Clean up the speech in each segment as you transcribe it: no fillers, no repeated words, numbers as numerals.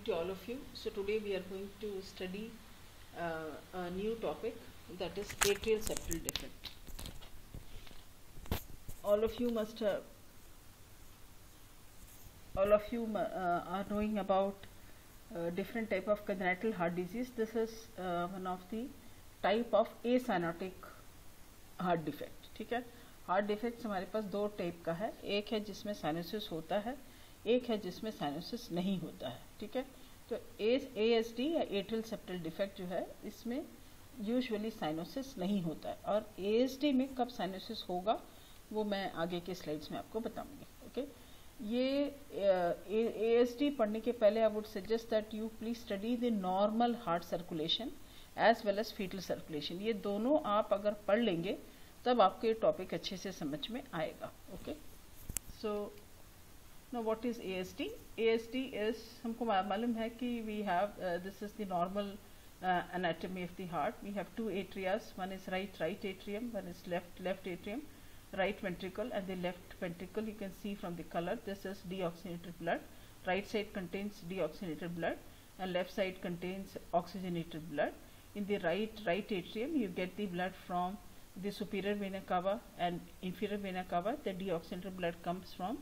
to all of you. So today we are going to study a new topic, that is atrial septal defect. All of you are knowing about different type of congenital heart disease. This is one of the type of acyanotic heart defect. ठीक है, heart defect हमारे पास दो type का है. एक है जिसमें cyanosis होता है, एक है जिसमें साइनोसिस नहीं होता है. ठीक है, तो ASD या एट्रियल सेप्टल डिफेक्ट जो है इसमें यूजुअली साइनोसिस नहीं होता है, और ASD में कब साइनोसिस होगा वो मैं आगे के स्लाइड्स में आपको बताऊंगी. ओके, ये ASD पढ़ने के पहले I would suggest that you please study the normal heart circulation as well as fetal circulation. ये दोनों आप अगर पढ़ लेंगे तब आपको ये टॉपिक अच्छे से समझ में आएगा. Okay, so no what is ASD? ASD is, हमको मालूम है कि we have this is the normal anatomy of the heart. We have two atrias. One is right atrium, one is left atrium, right ventricle, and the left ventricle you can see from the color. This is deoxygenated blood. Right side contains deoxygenated blood and left side contains oxygenated blood. In the right atrium you get the blood from the superior vena cava and inferior vena cava. The deoxygenated blood comes from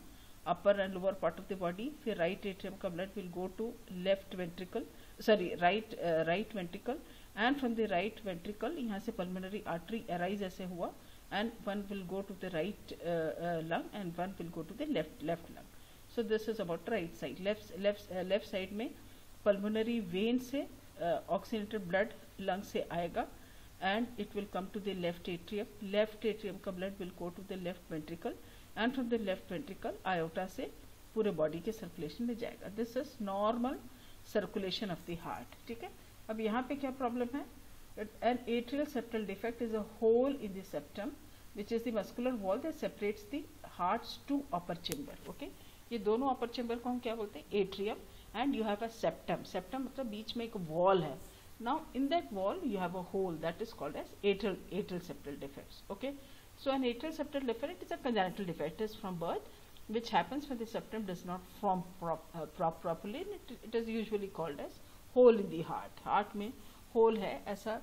upper and lower part of the body. फिर right atrium का blood will go to left ventricle, right ventricle, and from the right ventricle यहाँ से pulmonary artery arise ऐसे हुआ, and one will go to the right lung and one will go to the left lung. So this is about right side. Left side में pulmonary vein से oxygenated blood lung से आएगा and it will come to the left atrium. Left atrium का blood will go to the left ventricle and from the left ventricle aorta से पूरे body के circulation में जाएगा. This is normal circulation of the heart. ठीक है, अब यहाँ पे क्या problem है? An atrial septal defect is a hole in the septum which is the muscular wall that separates the heart's two upper chamber. Okay, ये दोनों upper chamber को हम क्या बोलते हैं? Atrium. And you have a septum. Septum मतलब बीच में एक wall है. Now in that wall you have a hole that is called as atrial septal defects. Okay, so an atrial septal defect is a congenital defect. It is from birth, which happens when the septum does not form properly. It is usually called as hole in the heart. Heart में hole है ऐसा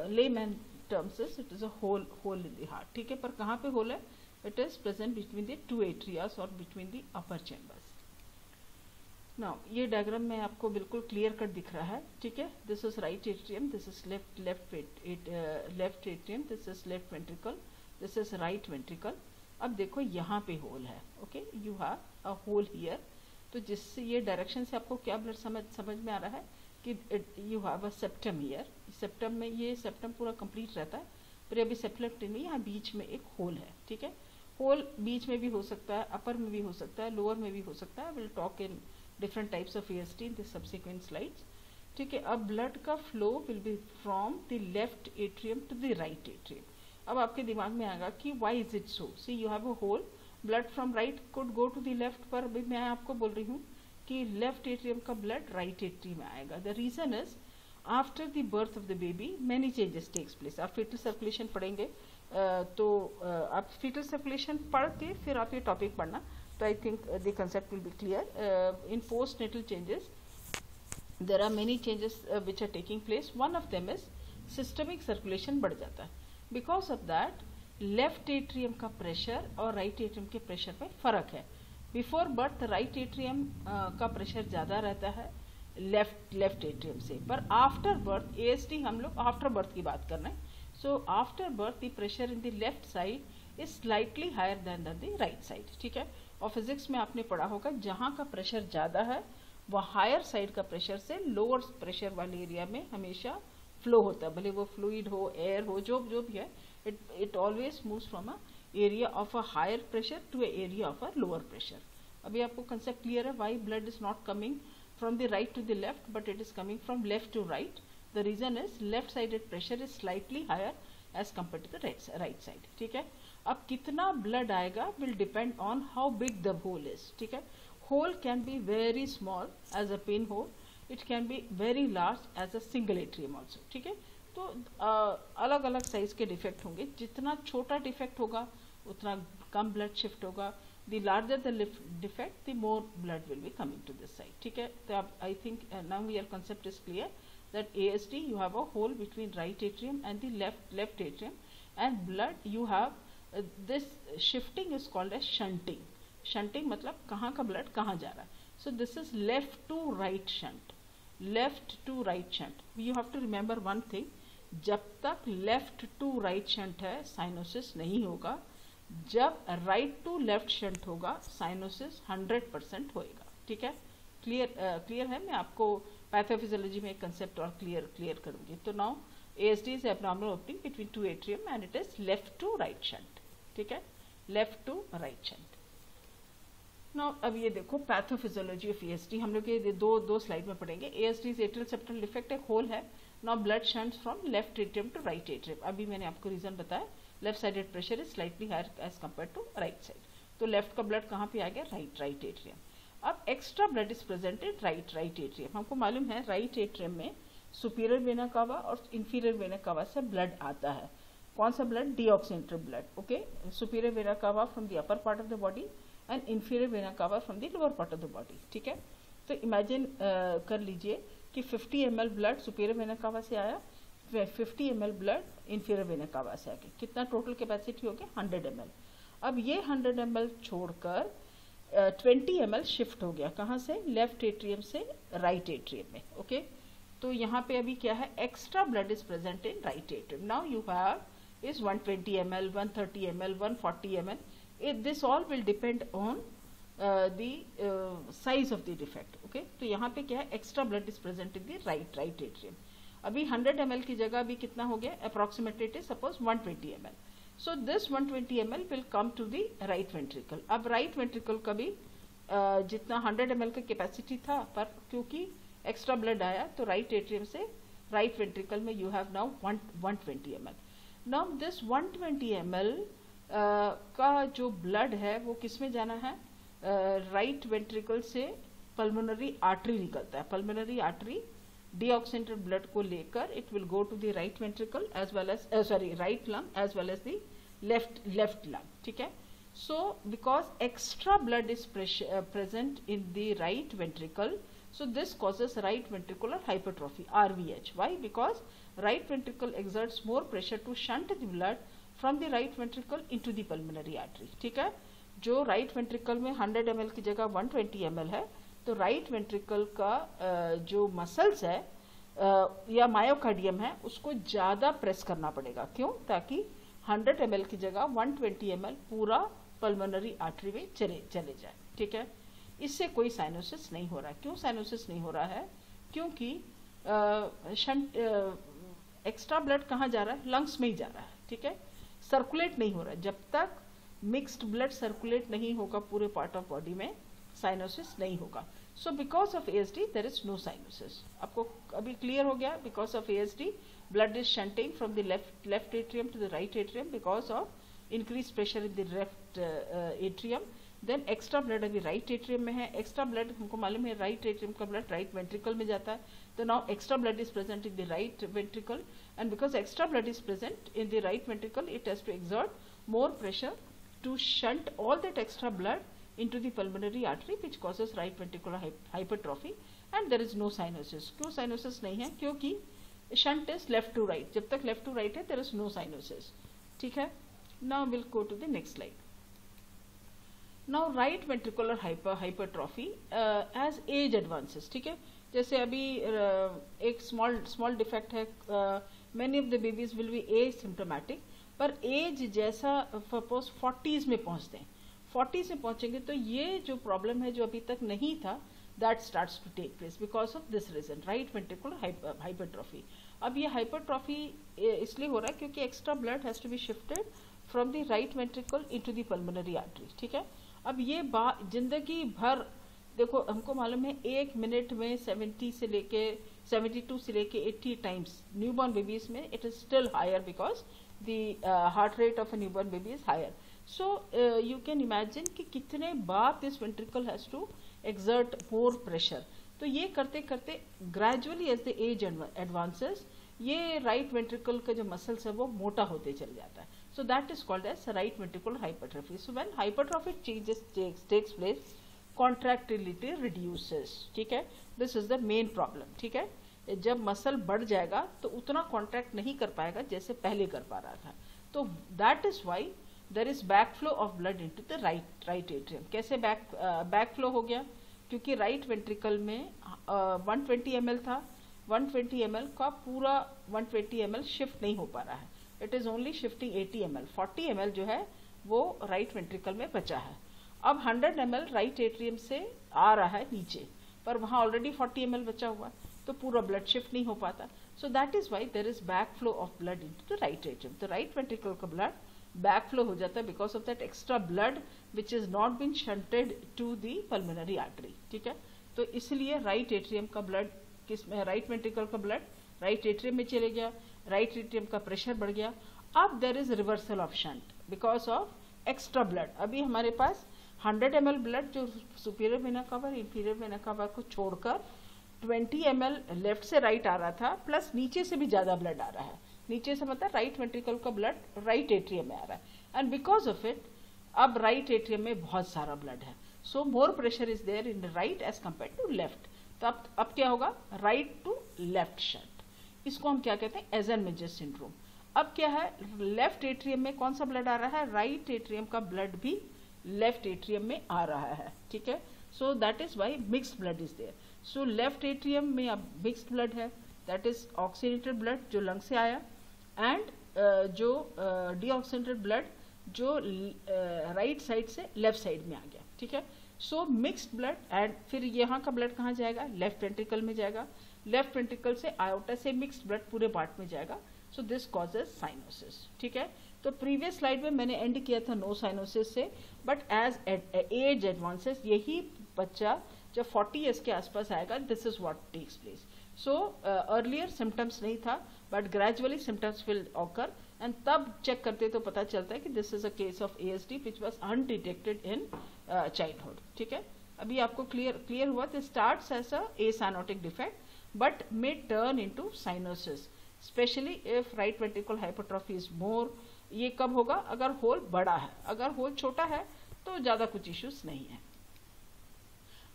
layman terms is it is a hole in the heart. ठीक है, पर कहाँ पे hole है? It is present between the two atrias or between the upper chambers. Now ये डायग्राम में आपको बिल्कुल क्लियर कट दिख रहा है. ठीक है, this is right atrium, this is left atrium, this is left ventricle, this is right ventricle. अब देखो यहाँ पे होल है. Okay, you have a hole here. तो जिससे ये डायरेक्शन से आपको क्या ब्लड समझ में आ रहा है कि you have a septum here. Septum में ये सेप्टम पूरा कंप्लीट रहता है, पर अभी सेप्टम में यहाँ बीच में एक होल है. ठीक है, होल बीच में भी हो सकता है, अपर में भी हो सकता है, लोअर में भी हो सकता है. Will talk in different types of ASD in the subsequent slides. ठीक है, अब blood का flow will be from the left atrium to the right atrium. अब आपके दिमाग में आएगा कि why is it so? See, you have a hole, blood from right could go to the left, पर अभी मैं आपको बोल रही हूँ कि left atrium का blood right atrium में आएगा. The reason is after the birth of the baby many changes takes place. आप fetal circulation पढ़ेंगे तो आप fetal circulation पढ़ के फिर आप ये टॉपिक पढ़ना. So I think the concept will be clear. In postnatal changes, there are many changes which are taking place. One of them is systemic circulation बढ़ जाता है. Because of that, left atrium का pressure और right atrium के pressure में फर्क है. Before birth, right atrium का pressure ज़्यादा रहता है left atrium से, पर after birth, ASD हम लोग after birth की बात कर रहे हैं. So after birth, the pressure in the left side is slightly higher than the right side. ठीक है, और फिजिक्स में आपने पढ़ा होगा जहाँ का प्रेशर ज़्यादा है वह हायर साइड का प्रेशर से लोअर प्रेशर वाले एरिया में हमेशा फ्लो होता है. भले वो फ्लूइड हो, एयर हो, जो भी है, it always moves from a area of a higher pressure to a area of a lower pressure. अभी आपको कंसेप्ट क्लियर है why blood is not coming from the right to the left but it is coming from left to right. The reason is left sided pressure is slightly higher as compare to the right side. ठीक है, अब कितना blood आएगा will depend on how big the hole is. ठीक है, hole can be very small as a pin hole, it can be very large as a single atrium also. ठीक है, तो अलग अलग साइज के डिफेक्ट होंगे. जितना छोटा डिफेक्ट होगा उतना कम ब्लड शिफ्ट होगा, the larger the defect, the more blood will be coming to this side. ठीक है, तो अब I think now your concept is clear that ASD you have a hole between right atrium and the left atrium, and blood you have this shifting is called as shunting. Shunting मतलब कहाँ का blood कहाँ जा रहा है. So this is left to right shunt. Left to right shunt. You have to remember one thing. जब तक left to right shunt है साइनोसिस नहीं होगा. जब राइट टू लेफ्ट शंट होगा साइनोसिस 100% होएगा. ठीक है, क्लियर है. मैं आपको पैथोफिजियोलॉजी में एक कंसेप्ट और क्लियर करूंगी. तो now ASD is abnormal opening between two atrium and it is left to right shunt. ठीक है, left to right shunt. Now अब ये देखो पैथोफिजियोलॉजी ऑफ ASD हम लोग ये दो स्लाइड में पढ़ेंगे. ASD is atrial septal defect, एक होल है. Now blood shunts from left atrium to right atrium. अभी मैंने आपको रीजन बताया. Left sided pressure is slightly higher as compare to right side. तो लेफ्ट का ब्लड कहाँ पे आ गया? Right atrium. अब extra blood is presented right atrium. हमको मालूम है राइट एट्रियम में सुपीरियर वेना कावा और इंफीरियर वेना कावा से ब्लड आता है. कौन सा blood? Deoxygenated blood. Okay, superior vena cava from the upper part of the body and inferior vena cava from the lower part of the body. ठीक है, तो इमेजिन कर लीजिए कि 50 ml ब्लड सुपीरियर वेना कावा से आया, 50 ml ब्लड इंफीरियर वेना कावा से आगे. कितना टोटल कैपेसिटी हो गया? 100 ml. अब ये 100 ml छोड़कर 20 ml शिफ्ट हो गया. कहाँ से? लेफ्ट एट्रियम से राइट एट्रियम में. ओके, तो यहाँ पे अभी क्या है? Extra blood is present in right atrium. Now you have is 120 ml, 130 ml, 140 ml. This all will depend on the size of the defect. Okay, तो यहाँ पे क्या है? Extra blood is present in the right atrium. अभी 100 ml की जगह अभी कितना हो गया? Approximately suppose 120 ml. So this 120 ml will come to the right ventricle. अब राइट वेंट्रिकल का भी जितना 100 ml का कैपेसिटी था, पर क्योंकि एक्स्ट्रा ब्लड आया तो राइट एट्रियम से राइट वेंट्रिकल में you have now 120 ml. Now this 120 ml का जो ब्लड है वो किस में जाना है? राइट वेंट्रिकल से पल्मोनरी आर्टरी निकलता है. पल्मोनरी आर्टरी डीऑक्सिनेटेड ब्लड को लेकर it will go to the right ventricle as well as right lung as well as the left lung. ठीक है, so because extra blood is present in the right ventricle, so this causes right ventricular hypertrophy, RVH. Why? Because right ventricle exerts more pressure to shunt the blood from the right ventricle into the pulmonary artery. ठीक है, जो right ventricle में 100 ml की जगह 120 ml है, तो right ventricle का जो मसल्स है या मायोकार्डियम है उसको ज्यादा प्रेस करना पड़ेगा. क्यों? ताकि 100 ml की जगह 120 ml पूरा पल्मोनरी आर्टरी में चले जाए. ठीक है, इससे कोई साइनोसिस नहीं हो रहा है. क्यों साइनोसिस नहीं हो रहा है? क्योंकि एक्स्ट्रा ब्लड कहाँ जा रहा है? लंग्स में ही जा रहा है. ठीक है, सर्कुलेट नहीं हो रहा है. जब तक मिक्स्ड ब्लड सर्कुलेट नहीं होगा पूरे पार्ट ऑफ बॉडी में, साइनोसिस नहीं होगा. So because of ASD there is no cyanosis. आपको अभी क्लियर हो गया? Because of ASD blood is shunting from the left atrium to the right atrium because of increase pressure in the left atrium. Then extra blood अभी right atrium में है. Extra blood हमको मालूम है राइट एट्रियम का blood right ventricle में जाता है. तो now extra blood is present in the right ventricle, and because extra blood is present in the right ventricle it has to exert more pressure to shunt all that extra blood into the pulmonary artery which causes right ventricular hypertrophy and there is no cyanosis. क्यों cyanosis नहीं है? क्योंकि shunt is left to right. जब तक left to right है there is no cyanosis. ठीक है, now we'll go to the next slide. Now right ventricular hypertrophy as age advances. ठीक है, जैसे अभी एक small defect है, many of the babies will be asymptomatic, पर एज जैसा सपोज 40s में पहुंचते हैं, 40s में पहुंचेंगे तो ये जो प्रॉब्लम है जो अभी तक नहीं था that starts to take place because of this reason right ventricular hypertrophy. अब ये हाइपरट्रॉफी इसलिए हो रहा है क्योंकि extra blood has to be shifted from the right ventricle into the pulmonary artery. ठीक है, अब ये जिंदगी भर देखो हमको मालूम है 1 मिनट में 72 से लेके 80 टाइम्स न्यूबॉर्न बेबीज में it is still higher because the heart rate of a newborn baby is higher. So you can imagine कि कितने बार this ventricle has to exert more pressure. तो ये करते करते gradually as the age advances ये right ventricle का जो muscles है वो मोटा होते चल जाता है. So that is called as right ventricular hypertrophy. So when hypertrophic changes takes place, contractility reduces. ठीक है, this is the main problem. ठीक है, जब मसल बढ़ जाएगा तो उतना कॉन्ट्रैक्ट नहीं कर पाएगा जैसे पहले कर पा रहा था. तो that is why there is back flow of blood into the right atrium. कैसे बैक फ्लो हो गया? क्योंकि राइट वेंट्रिकल में 120 ml था, 120 ml का पूरा 120 ml शिफ्ट नहीं हो पा रहा है. It is only shifting 80 ml. 40 ml जो है वो राइट वेंट्रिकल में बचा है. अब 100 ml राइट एट्रियम से आ रहा है नीचे, पर वहां ऑलरेडी 40 ml बचा हुआ है, तो पूरा ब्लड शिफ्ट नहीं हो पाता. So that is why there is back flow of blood into the right atrium. तो राइट वेंट्रिकल का ब्लड बैक फ्लो हो जाता है because of that extra blood which is not been shunted to the pulmonary artery. ठीक है, तो इसलिए right atrium का ब्लड किसमें, राइट वेंट्रिकल का ब्लड राइट एट्रियम में चले गया, राइट एट्रियम का प्रेशर बढ़ गया. अब there is reversal of shunt because of extra blood. अभी हमारे पास 100 ml ब्लड जो सुपीरियर वेना कवा, इंफीरियर वेना कवा को छोड़कर 20 ml लेफ्ट से राइट आ रहा था, प्लस नीचे से भी ज्यादा ब्लड आ रहा है. नीचे से मतलब राइट वेंट्रिकल का ब्लड राइट एट्रियम में आ रहा है, एंड बिकॉज ऑफ इट अब राइट एट्रियम में बहुत सारा ब्लड है. So more pressure is there in right as compare to left. तो अब क्या होगा? Right to left shunt. इसको हम क्या कहते हैं? Eisenmenger syndrome. अब क्या है? लेफ्ट एट्रियम में कौन सा ब्लड आ रहा है? राइट एट्रियम का ब्लड भी लेफ्ट एट्रियम में आ रहा है. ठीक है, so that is why mixed blood is there. So left atrium में अब मिक्स्ड ब्लड है, दैट इज ऑक्सीनेटेड ब्लड जो लंग से आया, एंड जो डीऑक्सीनेटेड ब्लड जो राइट साइड से लेफ्ट साइड में आ गया. ठीक है, सो मिक्स्ड ब्लड. एंड फिर यहाँ का ब्लड कहाँ जाएगा? लेफ्ट वेंट्रिकल में जाएगा. लेफ्ट वेंट्रिकल से आयोटा से मिक्स्ड ब्लड पूरे पार्ट में जाएगा. So this causes cyanosis. ठीक है, तो प्रीवियस स्लाइड में मैंने एंड किया था नो साइनोसिस से, बट एज एज एडवांसेस यही बच्चा जब 40 ईयर्स के आसपास आएगा, this is what takes place. So earlier symptoms नहीं था, but gradually symptoms will occur, and तब चेक करते तो पता चलता है कि this is a case of ASD which was undetected in childhood. ठीक है, अभी आपको क्लियर हुआ. This starts as a acyanotic defect but may turn into cyanosis, specially if right ventricle hypertrophy is more. ये कब होगा? अगर होल बड़ा है. अगर होल छोटा है तो ज्यादा कुछ इश्यूज नहीं है.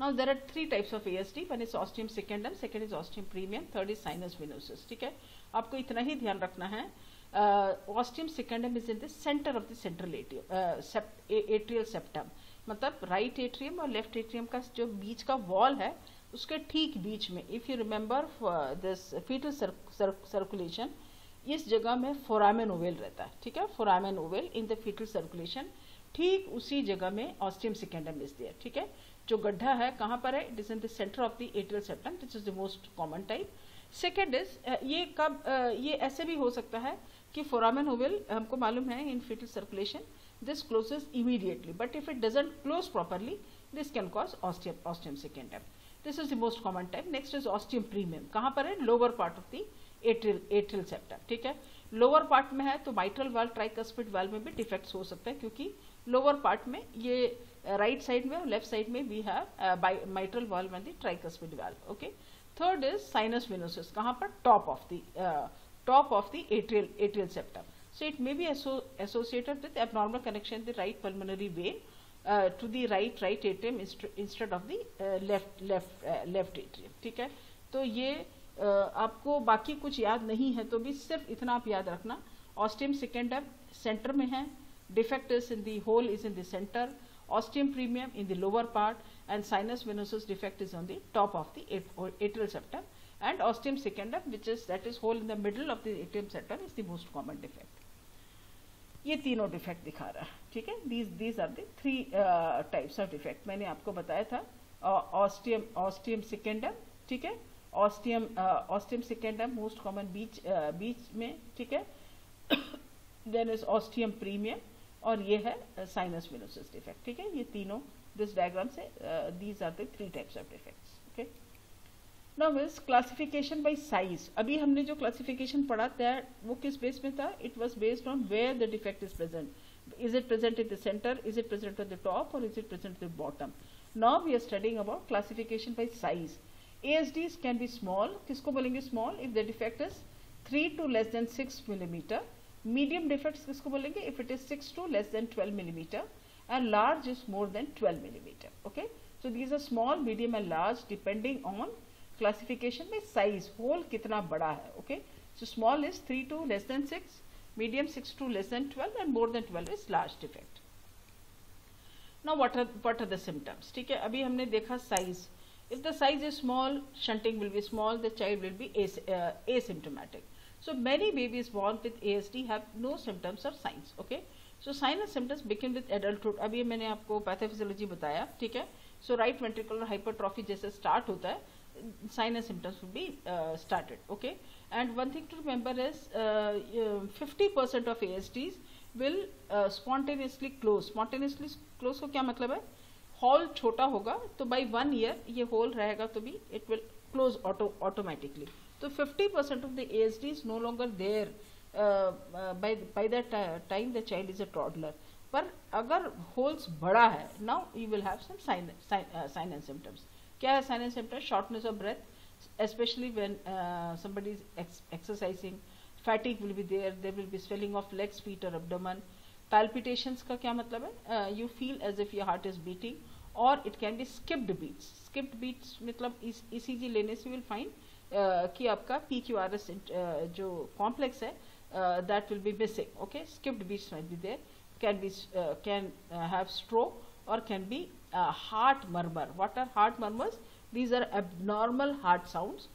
Now there are 3 types of ASD. One is ostium secundum, second is ostium premium, third is sinus venosus. ठीक है, आपको इतना ही ध्यान रखना है. Ostium secundum is in the center of the central atrial septum. मतलब राइट एट्रियम और left atrium का जो बीच का वॉल है उसके ठीक बीच में. If you remember this fetal circulation, इस जगह में फोरामेन ओवेल रहता है. ठीक है, foramen ovale in the fetal circulation, ठीक उसी जगह में ऑस्टियम सेकेंडम इज देयर. ठीक है, जो गड्ढा है कहाँ पर है? It is in the centre of the atrial septum, this is the most common type. Second is ये कब ये ऐसे भी हो सकता है कि फोरामेन ओवेल हमको मालूम है in fetal circulation this closes immediately, but if it doesn't close properly, this can cause ostium secundum. This is the most common type. Next is ostium premium. कहाँ पर है? lower part of the atrial septum. ठीक है, lower part में है तो mitral valve, tricuspid valve में भी defects हो सकते हैं, क्योंकि lower part में ये right side में और left side में we have mitral valve and the tricuspid valve. Okay. Third is sinus venosus. कहाँ पर? top of the atrial septum. So it may be associated with abnormal connection in the right pulmonary vein to the right atrium instead of the left atrium. ठीक है, तो ये आपको बाकी कुछ याद नहीं है तो भी सिर्फ इतना आप याद रखना. ऑस्टियम सेकेंडम सेंटर में है, defect is in the hole is in the centre, ostium primum in the lower part, and sinus venosus defect is on the top of the atrial septum, and ostium secundum which is that is hole in the middle of the atrium septum is the most common defect. ये तीनों defect दिखा रहा है. ठीक है, these are the 3 types of defect. मैंने आपको बताया था ऑस्टियम सेकेंडम. ठीक है, ऑस्टियम सेकेंडम मोस्ट कॉमन बीच में. ठीक है, देन इज ऑस्टियम प्रीमियम, और ये है साइनस वेनोसस डिफेक्ट. ठीक है, ये तीनों दिस डायग्राम से these are the 3 types of defects. Okay. Now is classification by size. अभी हमने जो classification पढ़ा था वो किस बेस में था? It was based on where the defect is present. Is it present at the center? Is it present at the top? Or is it present at the bottom? Now we are studying about classification by size. ASDs can be small. किसको बोलेंगे small? If the defect is 3 to less than 6 millimeter. Medium defects किसको बोलेंगे? If it is 6 to less than 12 millimeter and large is more than 12 millimeter. Okay, so these are small, medium and large depending on classification में size, hole कितना बड़ा है. Okay, so small is 3 to less than 6, medium 6 to less than 12 and more than 12 is large defect. Now what are the symptoms? ठीक है, अभी हमने देखा size. If the size is small, shunting will be small, the child will be asymptomatic. So many babies born with ASD have no symptoms or signs. Okay, so sign and symptoms begin with adulthood. अभी मैंने आपको pathophysiology बताया, ठीक है. So right ventricular hypertrophy जैसे start होता है, sign and symptoms will be started. Okay, and one thing to remember is 50% of ASDs will spontaneously close. Spontaneously close को क्या मतलब है? हॉल छोटा होगा तो बाई 1 year ये होल रहेगा तो भी इट विल क्लोज ऑटोमेटिकली. तो 50% of the ASD is no longer there by the time the child is a toddler. पर अगर होल्स बड़ा है, now you will have some sign and symptoms. क्या है sign and symptoms? Shortness of breath, especially when somebody is exercising. Fatigue will be there. There will be swelling of legs, feet or abdomen. Palpitations का क्या मतलब है? You feel as if your heart is beating, or it can be skipped beats. Skipped beats मतलब ECG लेने से will find कि आपका PQRS जो complex है that will be missing. Okay, skipped beats might be there. Can have stroke or can be heart murmur. What are heart murmurs? These are abnormal heart sounds.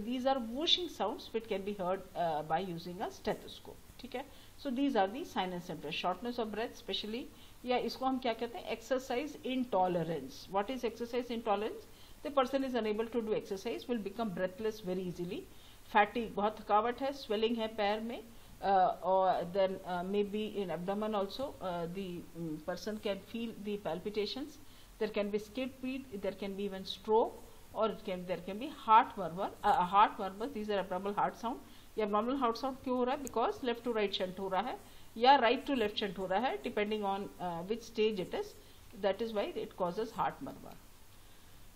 These are whooshing sounds which can be heard by using a stethoscope. ठीक है. So these are the signs and symptoms. Shortness of breath, especially, या इसको हम क्या कहते हैं? Exercise intolerance. What is exercise intolerance? The person is unable to do exercise, will become breathless very easily. Fatigue, बहुत थकावट है, swelling है पैर में, or then maybe in abdomen also. The person can feel the palpitations. There can be skip beat. There can be even stroke, or there can be heart murmur. Heart murmur. These are abnormal heart sound. ये abnormal heart sound क्यों हो रहा है? Because left to right shunt हो रहा है या right to left shunt हो रहा है, depending on which stage it is. That is why it causes heart murmur.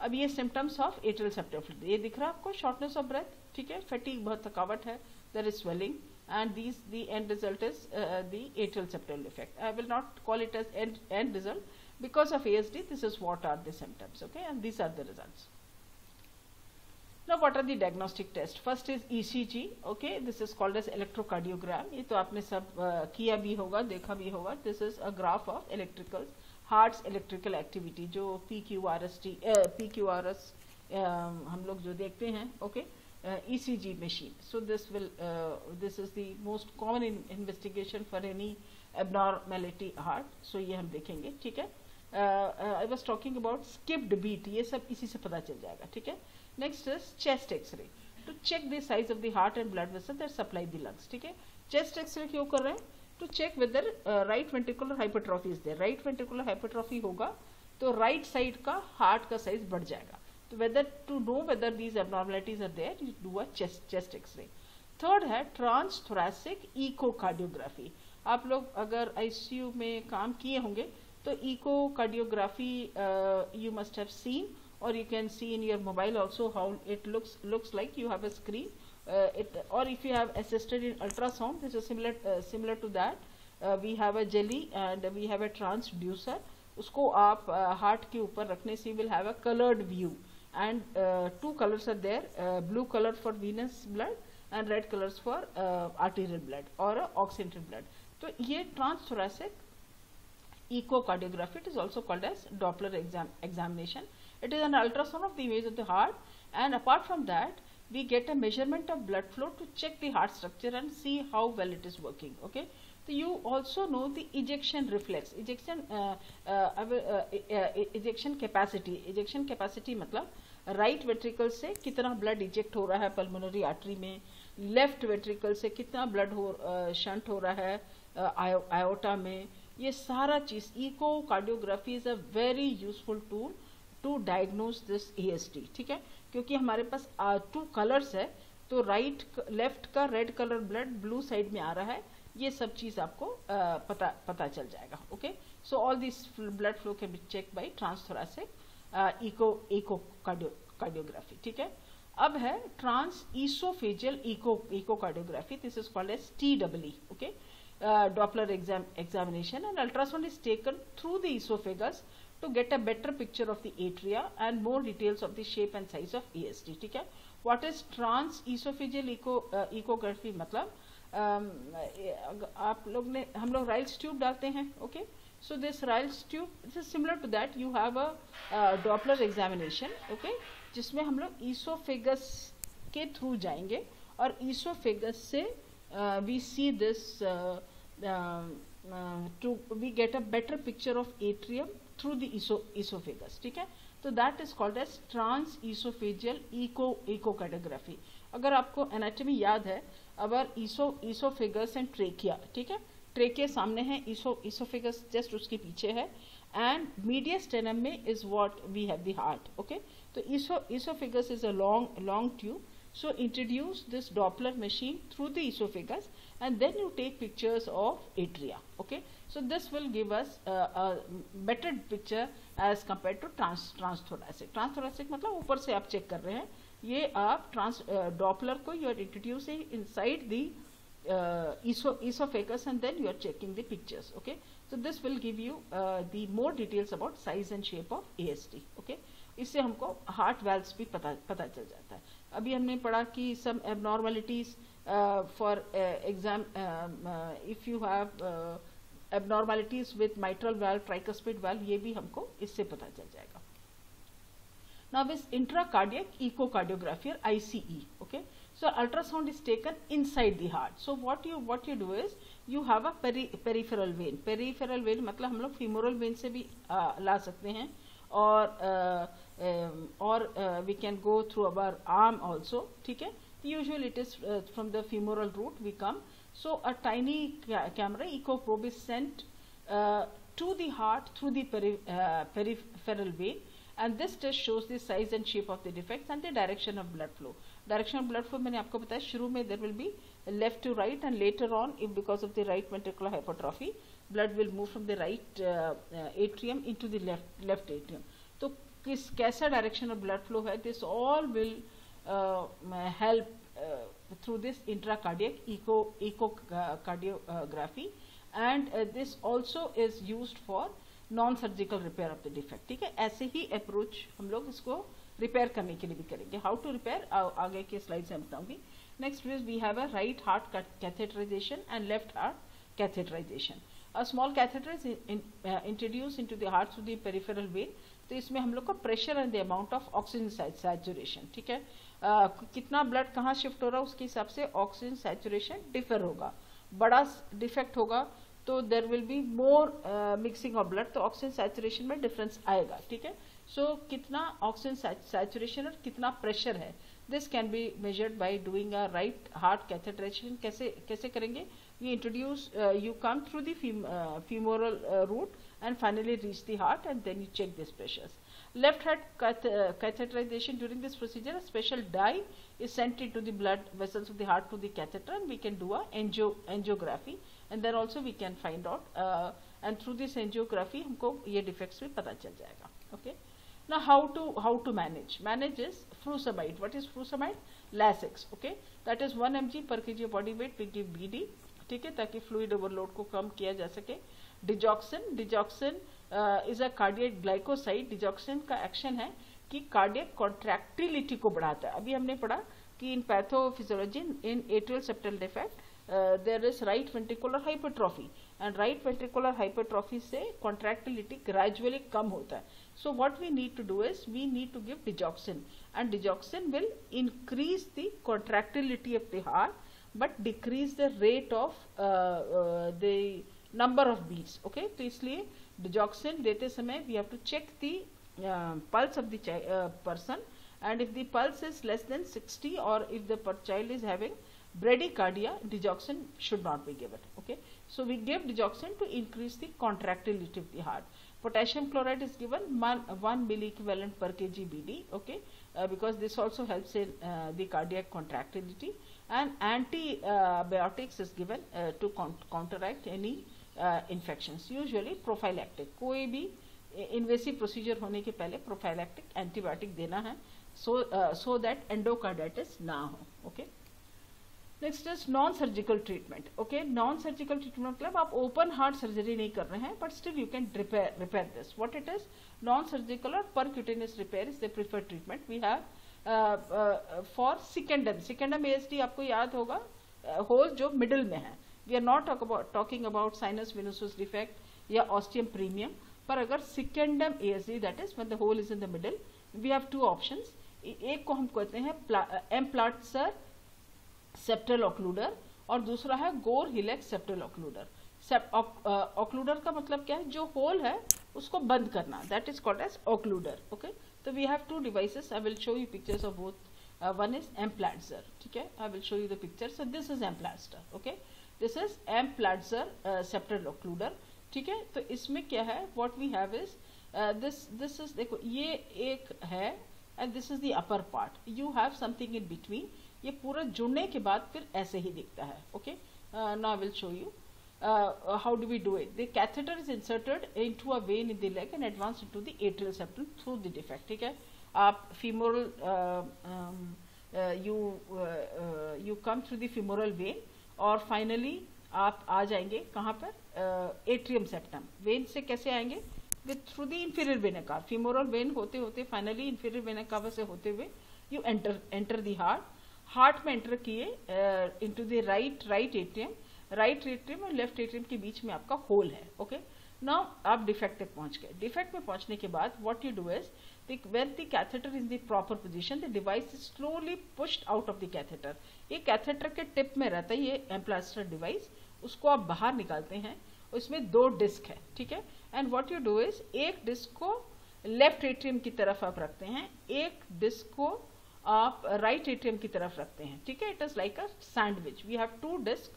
अब ये symptoms of atrial septal fluid, ये दिख रहा है आपको? shortness of breath, ठीक है, fatigue, बहुत थकावट है, there is swelling, and the end result is the atrial septal defect. I will not call it as end result because of ASD. This is what are the symptoms. Okay, and these are the results. Now what are the diagnostic tests? First is ECG. Okay, this is called as electrocardiogram. ये तो आपने सब किया भी होगा, देखा भी होगा. This is a graph of heart's electrical activity, जो PQRS हम लोग जो देखते हैं. Okay, ECG machine. So this is the most common investigation for any abnormality heart. So ये हम देखेंगे, ठीक है. I was talking about skipped beat. ये सब इसी से पता चल जाएगा, ठीक है. Next is chest X-ray to check the size of the heart and blood vessel that supply the lungs. ठीक है. Chest X-ray क्यों कर रहे हैं? To check whether right ventricular hypertrophy is there. Right ventricular hypertrophy होगा तो right side का heart का size बढ़ जाएगा. तो to know whether these abnormalities are there, you do a chest X-ray. Third है transthoracic echocardiography. आप लोग अगर ICU में काम किए होंगे तो echocardiography you must have seen, or you can see in your mobile also how it looks like. You have a screen, or if you have assisted in ultrasound, this is similar to that. We have a jelly and we have a transducer. उसको आप heart के ऊपर रखने से will have a colored view, and 2 colors are there, blue color for venous blood and red colors for arterial blood or auxiliary blood. तो ये transthoracic echocardiography, it is also called as Doppler examination. It is an ultrasound of the image of the heart, and apart from that we get a measurement of blood flow to check the heart structure and see how well it is working. Okay, so you also know the ejection reflex, ejection capacity. Ejection capacity मतलब right ventricle से कितना blood eject हो रहा है pulmonary artery में, left ventricle से कितना blood shunt हो रहा है aorta में. ये सारा चीज echocardiography is a very useful tool to diagnose this ASD. ठीक है, क्योंकि हमारे पास 2 colors है, तो right left का red color blood blue side में आ रहा है. ये सब चीज आपको पता चल जाएगा. Okay, so all this blood flow can be checked by transthoracic echocardiography. ठीक है. अब है transoesophageal echocardiography. This is called as TEE. Okay, Doppler examination, and ultrasound is taken through the esophagus to get a better picture of the atria and more details of the shape and size of AST. ठीक है. What is trans esophageal ecography? मतलब आप लोग ने हम लोग Ryle's tube डालते हैं. Okay, so this Ryle's tube, this is similar to that. You have a Doppler examination. Okay, जिसमें हम लोग ईसोफेगस के थ्रू जाएंगे और ईसोफेगस से we see this we get a better picture of atrium through the esophagus. ठीक है. तो that is called as trans esophageal echocardiography. अगर आपको एनाटॉमी याद है, अगर esophagus and trachea, ठीक है, ट्रेकिया सामने है, esophagus जस्ट उसके पीछे है, एंड mediastinum में is what we have the heart. Okay, तो esophagus is a long tube. So introduce this Doppler machine through the esophagus, and then you take pictures of atria. Okay, so this will give us a better picture as compared to transthoracic. Transthoracic मतलब ऊपर से आप check कर रहे हैं, ये आप Doppler को you are introducing inside the esophagus, and then you are checking the pictures. Okay, so this will give you the more details about size and shape of AST. Okay, इससे हमको heart valves भी पता चल जाता है. अभी हमने पढ़ा कि some abnormalities for exam, if you have abnormalities with mitral valve, tricuspid valve, ये भी हमको इससे पता चल जाएगा. नाउ दिस इंट्राकार्डियक इकोकार्डियोग्राफी और ICE. Okay, so ultrasound is taken inside the heart. So what you do is you have a peripheral vein. Peripheral vein मतलब हम लोग femoral vein से भी ला सकते हैं, or we can go through our arm also. ठीक है. Usually it is from the femoral root we come. So a tiny camera echo probe is sent to the heart through the peripheral vein, and this test shows the size and shape of the defects and the direction of blood flow. Direction of blood flow मैंने आपको बताया, शुरू में there will be left to right, and later on, if because of the right ventricular hypertrophy, blood will move from the right atrium into the left atrium. तो कैसा direction of blood flow है, this all will help through this intracardiac echocardiography, and this also is used for non-surgical repair of the defect. ठीक है, ऐसे ही approach हम लोग इसको repair करने के लिए भी करेंगे. हाउ टू रिपेयर आगे के स्लाइड में बताऊंगी. Next is we have a right heart catheterisation and left heart catheterisation. A small catheter is introduced into the heart through the peripheral vein. तो इसमें हम लोग को pressure and the amount of oxygen saturation, ठीक है, कितना blood कहाँ shift हो रहा है उसके हिसाब से ऑक्सीजन सैचुरेशन डिफर होगा. बड़ा डिफेक्ट होगा तो there will be more mixing of blood, तो ऑक्सीजन सैचुरेशन में डिफरेंस आएगा. ठीक है, सो कितना ऑक्सीजन सैचुरेशन और कितना प्रेशर है, this can be measured by doing a right heart catheterisation. कैसे करेंगे, we introduce you come through the femoral route and finally reach the heart, and then you check these pressures. Left heart catheterization, during this procedure a special dye is sent into the blood vessels of the heart to the catheter, and we can do a angiography, and then also we can find out and through this angiography हमको ये defects भी पता चल जाएगा. Okay, now how to manage is furosemide. What is furosemide? Lasix. Okay, that is 1 mg per kg of body weight, we give BD. ठीक है, ताकि fluid overload को कम किया जा सके. Digoxin is a cardiac glycoside. Digoxin का action है कि कार्डियक कॉन्ट्रैक्टिलिटी को बढ़ाता है. अभी हमने पढ़ा कि in pathophysiology in atrial septal defect there is right ventricular hypertrophy, and right ventricular hypertrophy से कॉन्ट्रैक्टिलिटी ग्रेजुअली कम होता है. So what we need to do is we need to give digoxin, and digoxin will increase the contractility of the heart but decrease the rate of the number of beats. Okay, तो इसलिए digoxin देते समय we have to check the pulse of the person, and if the pulse is less than 60 or if the child is having bradycardia, digoxin should not be given. Okay, so we give digoxin to increase the contractility of the heart. Potassium chloride is given 1 milliequivalent per kg BD. Okay, because this also helps in the cardiac contractility. And antibiotics is given to counteract any infections, usually prophylactic. कोई भी invasive procedure होने के पहले prophylactic antibiotic देना है, so that endocarditis ना हो. Okay. Next is non surgical treatment. Okay, non surgical treatment मतलब आप ओपन हार्ट सर्जरी नहीं कर रहे हैं, but still you can repair this. What it is? Non surgical और percutaneous repair is the preferred treatment we have for secundum. Secundum ASD आपको याद होगा, होल जो मिडिल में है. We are not talking about sinus venosus defect या ostium primum, पर अगर secundum ASD that is when the hole is in the middle, we have two options. एक को हम कहते हैं एम्प्लाट्सर सेप्टल ऑक्लूडर और दूसरा है गोर हिलेक्स सेप्टल ऑक्लूडर. ऑक्लूडर का मतलब क्या है? जो होल है उसको बंद करना, that is called as occluder. Okay, तो we have two devices. I will show you pictures of both. One is Amplatzer. ठीक है, I will show you the picture. So this is Amplatzer. Okay, this is Amplatzer septal occluder. ठीक है, तो इसमें क्या है? What we have is this is, देखो ये एक है and this is the upper part. You have something in between. ये पूरा जुड़ने के बाद फिर ऐसे ही दिखता है. Okay, now I will show you how do we do it. The catheter is inserted into a vein in the leg and advanced into the atrial septum through the defect. ठीक है, आप femoral you come through the femoral vein और finally आप आ जाएंगे कहाँ पर? atrium septum. vein से कैसे आएंगे? with through the inferior vena cava. femoral vein होते होते finally inferior vena cava से होते हुए you enter the heart. Heart में एंटर किए into the right atrium. Right atrium और लेफ्ट एट्रियम के बीच में आपका होल है. ओके, नाउ आप डिफेक्ट तक पहुंच गए. डिफेक्ट में पहुंचने के बाद what you do is, when the catheter is the proper position, the device is slowly pushed out of the catheter. ये कैथेटर के टिप में रहता है ये एम्प्लास्टर डिवाइस, उसको आप बाहर निकालते हैं. उसमें 2 डिस्क है. ठीक है, and what you do is, एक डिस्क को लेफ्ट एट्रियम की तरफ आप रखते हैं, एक डिस्क को आप राइट एट्रियम की तरफ रखते हैं. ठीक है, it is like a sandwich. We have 2 disc,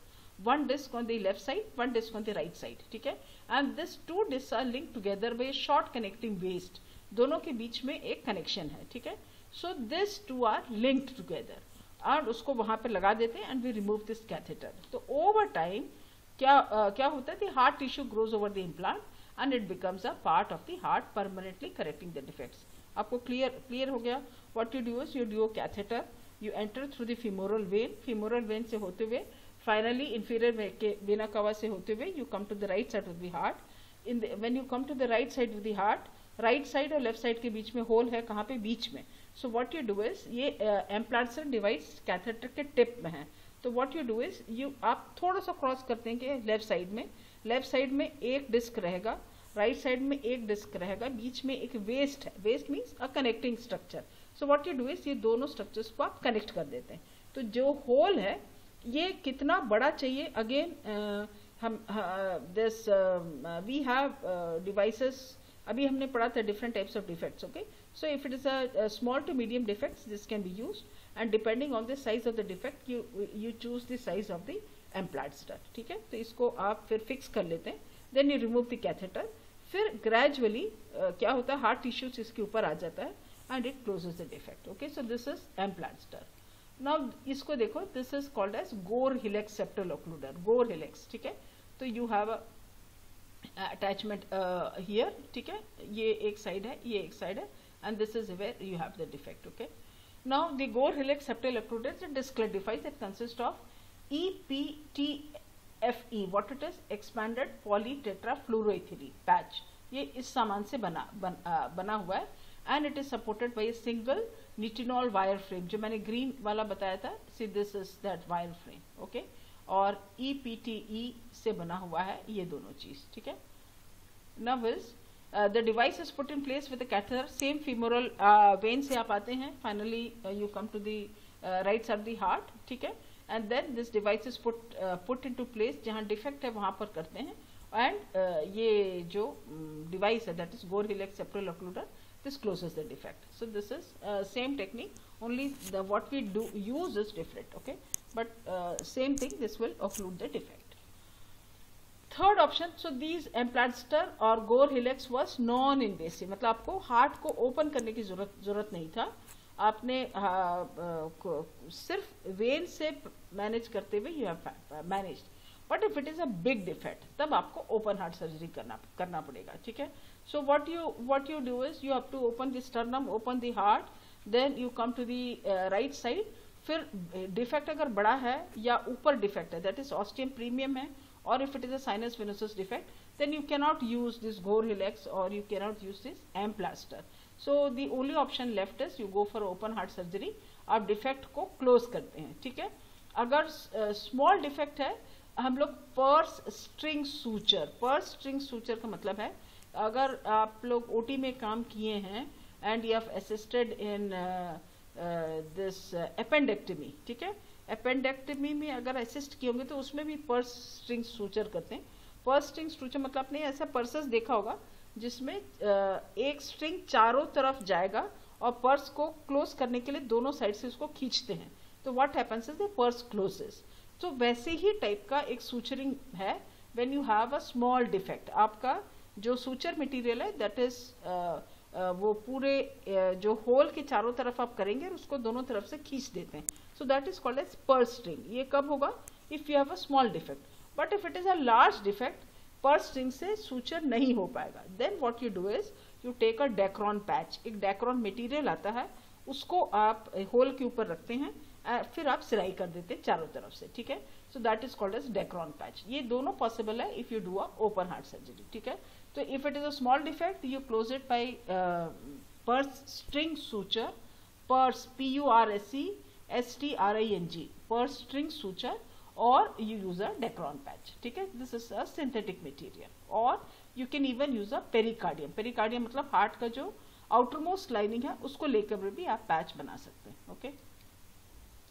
1 disc on the left side, 1 disc on the right side. ठीक है, and this 2 disc are linked together by short connecting waist. दोनों के बीच में एक कनेक्शन है. ठीक है, so this 2 are linked together और उसको वहां पे लगा देते हैं and we remove this catheter. तो ओवर टाइम क्या होता है? The heart tissue grows over the implant and it becomes a part of the heart, permanently correcting the defects. आपको क्लियर हो गया? What you do is you do a catheter, you enter through the femoral vein से होते हुए finally inferior vena cava से होते हुए you come to the right side of the heart. When you come to the right side of the heart, right side और left side के बीच में होल है, कहाँ पे? बीच में. So what you do is, ये एम्प्लांटर डिवाइस कैथेटर के टिप में है. तो what you do is, आप थोड़ा सा क्रॉस करते हैं लेफ्ट साइड में एक डिस्क रहेगा, राइट साइड में एक डिस्क रहेगा, बीच में एक वेस्ट है. Waist means a connecting structure. So what you do is, ये दोनों स्ट्रक्चर्स को आप कनेक्ट कर देते हैं. तो जो होल है ये कितना बड़ा चाहिए? Again this we have devices. अभी हमने पढ़ा था different types of defects. Okay, so if it is a small to medium defects, this can be used and depending on the size of the defect you choose the size of the Amplatzer. ठीक है, तो इसको आप फिर fix कर लेते हैं. Then you remove the catheter. फिर ग्रेजुअली क्या होता है? हार्ट टिश्यूज इसके ऊपर आ जाता है and it closes the defect. Okay, so this is एम्प्लांटर. Now इसको देखो, this is called as गोर हिलेक्स सेप्टल ऑक्लूडर. गोर हिलेक्स. ठीक है, तो you have a attachment here. ठीक है, ये एक साइड है, ये एक साइड है, and this is where you have the defect. Okay, now the गोर हिलेक्स septal ऑक्लूडर is a disc device that consists of EPTFE. what it is? expanded polytetrafluoroethylene patch. ये इस सामान से बना हुआ है and it is supported by a single nitinol wire frame. जो मैंने ग्रीन वाला बताया था, see this is that wire frame. okay, और EPTE से बना हुआ है ये दोनों चीज. ठीक है, now is the device is put in place with the catheter. same femoral vein से आप आते हैं, finally you come to the right side of the heart. ठीक है, and then this device is put into place. जहाँ defect है वहाँ पर करते हैं and ये जो device है, that is गोर हिलेक्स septal ऑक्लूडर, this closes the defect. So this is same technique, only what we use is different. Okay, but same thing, this will occlude the defect. Third option, so these एम्प्लांटर और गोर हिलेक्स was non invasive. मतलब आपको heart को open करने की जरूरत नहीं था. आपने सिर्फ वेन से मैनेज करते हुए you have managed. But if it is a big defect, तब आपको ओपन हार्ट सर्जरी करना पड़ेगा. ठीक है, So what you do is you have to open the sternum, open the heart, then you come to the right side. फिर defect अगर बड़ा है या ऊपर डिफेक्ट है, दैट इज ऑस्टियम प्रीमियम है, और if it is a sinus venosus defect, then you cannot use this Gore-Helix or you cannot use this Amplaster. So the only option left is you go for open heart surgery. आप defect को close करते हैं, ठीक है. अगर small defect है, हम लोग purse string suture, purse string suture का मतलब है अगर आप लोग ओटी में काम किए हैं and you have assisted in this appendectomy, ठीक है. एपेंडेक्टमी में अगर असिस्ट किए होंगे तो उसमें भी पर्स स्ट्रिंग सूचर करते हैं. पर्स स्ट्रिंग सूचर मतलब आपने ऐसा पर्सेस देखा होगा जिसमें एक स्ट्रिंग चारों तरफ जाएगा और पर्स को क्लोज करने के लिए दोनों साइड से उसको खींचते हैं, तो what happens is the purse closes. तो वैसे ही टाइप का एक सूचरिंग है when you have a small defect. आपका जो सूचर मटेरियल है दैट इज वो पूरे जो होल के चारों तरफ आप करेंगे और उसको दोनों तरफ से खींच देते हैं. So that is called as purse string. ये कब होगा? If you have a small defect. But if it is a large defect, purse string से सूचर नहीं हो पाएगा. Then what you do is you take a Dacron patch. एक Dacron material आता है, उसको आप होल के ऊपर रखते हैं, फिर आप सिलाई कर देते हैं चारों तरफ से, ठीक है. So that is called as Dacron patch. ये दोनों पॉसिबल है if you do a open heart surgery, ठीक है. तो if it is a small defect you close it by purse string suture, purse PURSE STRING, purse string suture, और you use a Dacron patch, ठीक है. This is a synthetic material. और you can even use a pericardium. Pericardium मतलब heart का जो outermost lining है उसको लेकर भी आप पैच बना सकते हैं, okay.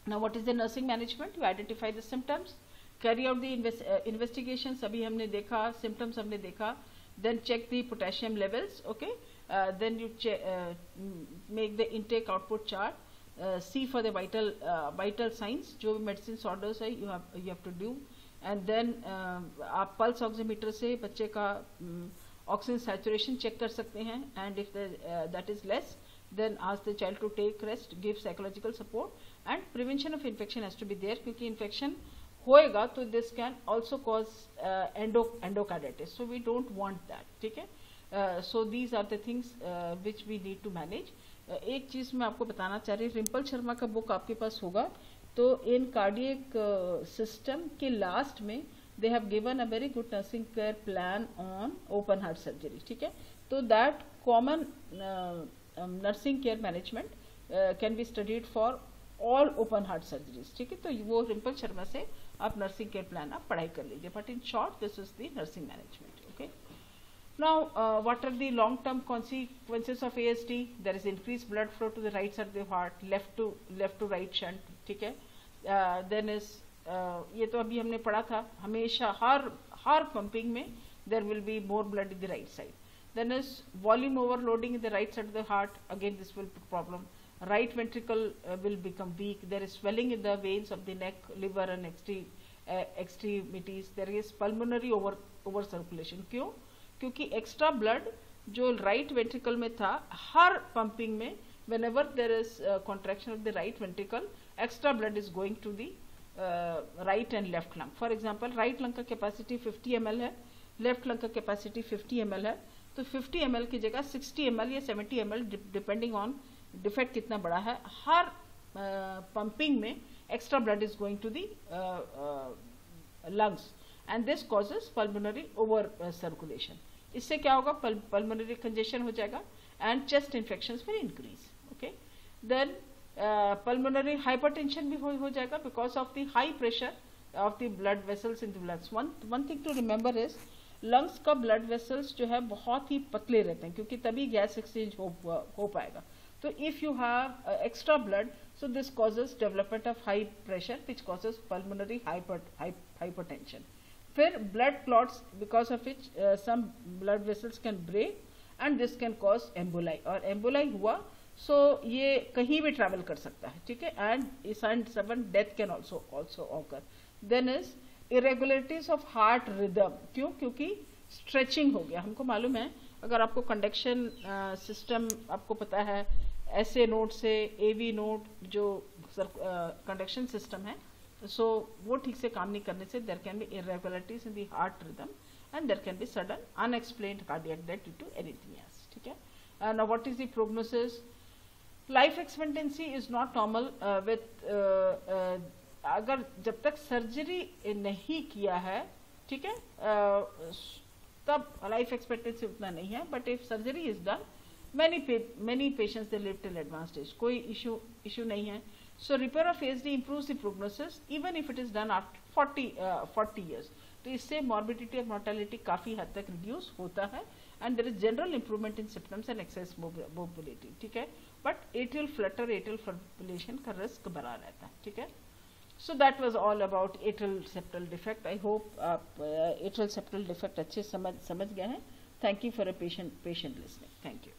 Now what is the nursing management? You identify the symptoms, carry out the investigations, अभी हमने देखा, सिम्टम्स हमने देखा. Then check the potassium levels, okay. Then you make the intake output chart. See for the vital signs, जो भी medicine orders है you have to do. And then आप pulse oximeter से बच्चे का ऑक्सीजन सैचुरेशन चेक कर सकते हैं. And if that is less, then ask the child to take rest, give psychological support, and prevention of infection has to be there, क्योंकि infection होएगा तो this can also cause endocarditis, so we don't want that, ठीक है. So these are the things which we need to manage. एक चीज मैं आपको बताना चाह रही हूँ, रिम्पल शर्मा का बुक आपके पास होगा, तो इन कार्डियक सिस्टम के लास्ट में they have given a very good nursing care plan on open heart surgery, ठीक है. तो that common nursing care management can be studied for all open heart surgeries, ठीक है. तो वो रिम्पल शर्मा से आप नर्सिंग केयर प्लान आप पढ़ाई कर लीजिए. But in short this is the nursing management, okay. Now, what are the long-term consequences of ASD? There is increased blood flow to the right side of the heart, left to right shunt, ठीक है. Then is ये तो अभी हमने पढ़ा था, हमेशा हर pumping में there will be more blood in the right side. Then is volume overloading in the right side of the heart. Again, this will be a problem. Right ventricle will become weak. There is swelling in the veins of the neck, liver, and extremities. There is pulmonary over circulation. क्यों? क्योंकि extra blood जो right ventricle में था, हर pumping में whenever there is contraction of the right ventricle, extra blood is going to the right and left lung. For example, right lung का capacity 50 ml है, left lung का capacity 50 ml है, तो 50 ml की जगह 60 ml या 70 ml depending on defect कितना बड़ा है, हर पंपिंग में extra blood is going to the lungs, and this causes pulmonary over circulation. इससे क्या होगा? पल्मोनरी कंजेशन हो जाएगा and chest infections will increase, okay. Then pulmonary hypertension भी हो जाएगा because of the high pressure of the blood vessels in the lungs. One thing to remember is lungs का blood vessels जो है बहुत ही पतले रहते हैं, क्योंकि तभी गैस एक्सचेंज हो पाएगा. तो if you have extra blood, so this causes development of high pressure which causes pulmonary hypertension. फिर blood clots, because of which some blood vessels can break and this can cause emboli. और emboli हुआ so ये कहीं भी travel कर सकता है, ठीक है, and sudden death can also occur. Then is irregularities of heart rhythm. क्यों? क्योंकि stretching हो गया. हमको मालूम है, अगर आपको conduction system आपको पता है, SA नोड से AV नोड जो कंडक्शन सिस्टम है, सो वो ठीक से काम नहीं करने से there can be irregularities in the heart rhythm and there can be sudden unexplained cardiac death due to anything else. ठीक है. Now what is the prognosis? Life expectancy is not normal with अगर जब तक surgery नहीं किया है, ठीक है, तब लाइफ एक्सपेक्टेंसी उतना नहीं है. But if surgery is done, many patients they live till advanced age. कोई issue नहीं है. So repair of ASD improves the prognosis even if it is done after 40 years. तो इससे morbidity और mortality काफी हद तक reduce होता है and there is general improvement in symptoms and excess mobility. ठीक है. But atrial flutter, atrial fibrillation का risk बना रहता है. ठीक है. So that was all about atrial septal defect. I hope आप atrial septal defect अच्छे समझ गए हैं. Thank you for a patient listening. Thank you.